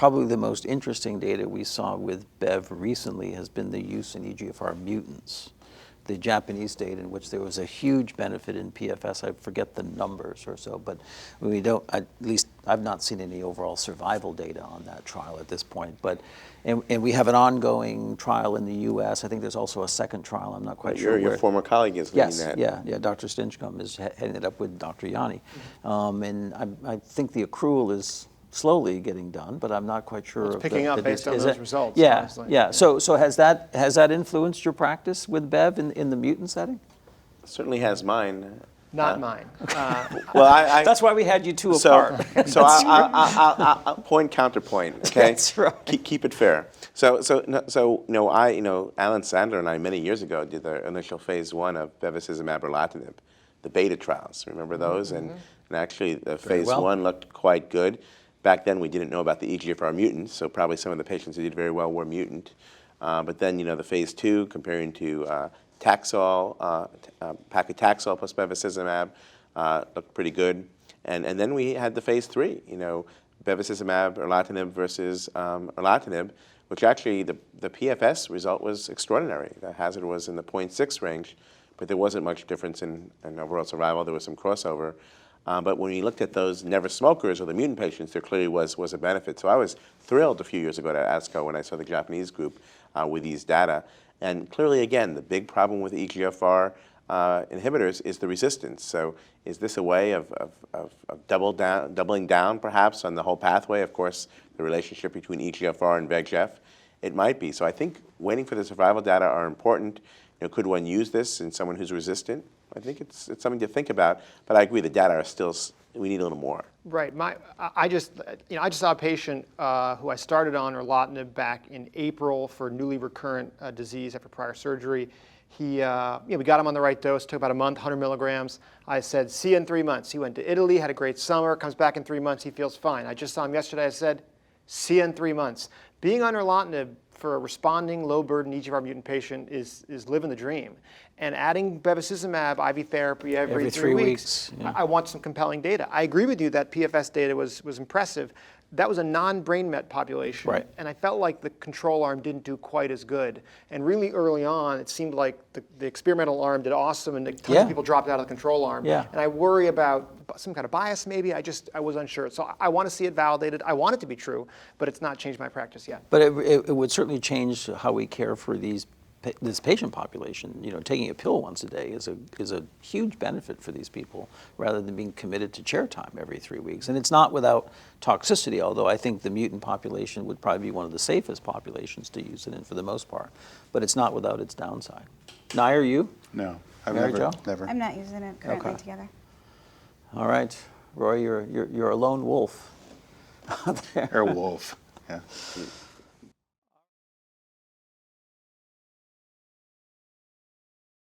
probably the most interesting data we saw with Bev recently has been the use in EGFR mutants. The Japanese data in which there was a huge benefit in PFS. I forget the numbers or so, but we don't, at least I've not seen any overall survival data on that trial at this point. But, and we have an ongoing trial in the US. I think there's also a second trial, I'm not quite sure Your former colleague is leading that. Yeah, Dr. Stinchcomb is heading it up with Dr. Yanni. And I think the accrual is slowly getting done, but I'm not quite sure. It's picking up based on those results. Yeah, honestly. yeah. So has that influenced your practice with Bev in the mutant setting? Certainly has mine. Not mine. Well, That's why we had you two apart. So I'll point counterpoint. Okay, That's right. Keep it fair. So Alan Sandler and I many years ago did the initial phase 1 of Bevacizumab erlotinib, the beta trials. Remember those? And actually, the phase 1 looked quite good. Back then, we didn't know about the EGFR mutant, so probably some of the patients who did very well were mutant. But then, the phase 2, comparing to Taxol, paclitaxel plus bevacizumab, looked pretty good. And then we had the phase 3, bevacizumab, erlotinib versus erlotinib, which actually the PFS result was extraordinary. The hazard was in the 0.6 range, but there wasn't much difference in overall survival. There was some crossover. But when we looked at those never smokers or the mutant patients, there clearly was a benefit. So I was thrilled a few years ago at ASCO when I saw the Japanese group with these data. And clearly, again, the big problem with EGFR inhibitors is the resistance. So is this a way of doubling down, perhaps, on the whole pathway? Of course, the relationship between EGFR and VEGF, it might be. So I think waiting for the survival data are important. Could one use this in someone who's resistant? I think it's something to think about, but I agree the data are still, we need a little more. Right. I just saw a patient who I started on erlotinib back in April for newly recurrent disease after prior surgery. We got him on the right dose, took about a month, 100 milligrams. I said, see you in 3 months. He went to Italy, had a great summer, comes back in 3 months, he feels fine. I just saw him yesterday, I said, see you in 3 months. Being on erlotinib for a responding low-burden EGFR mutant patient is living the dream. And adding bevacizumab IV therapy every 3 weeks, yeah. I want some compelling data. I agree with you that PFS data was impressive. That was a non-brain met population, right. And I felt like the control arm didn't do quite as good. And really early on, it seemed like the experimental arm did awesome, and tons of people dropped out of the control arm. Yeah. And I worry about some kind of bias, maybe. I was unsure. So I want to see it validated. I want it to be true, but it's not changed my practice yet. But it would certainly change how we care for this patient population. Taking a pill once a day is a huge benefit for these people, rather than being committed to chair time every 3 weeks. And it's not without toxicity, although I think the mutant population would probably be one of the safest populations to use it in for the most part. But it's not without its downside. Naiyer, you? No, I've Mary Jo? never. I'm not using it currently Okay. together. All right, Roy, you're a lone wolf out there. Or wolf, yeah.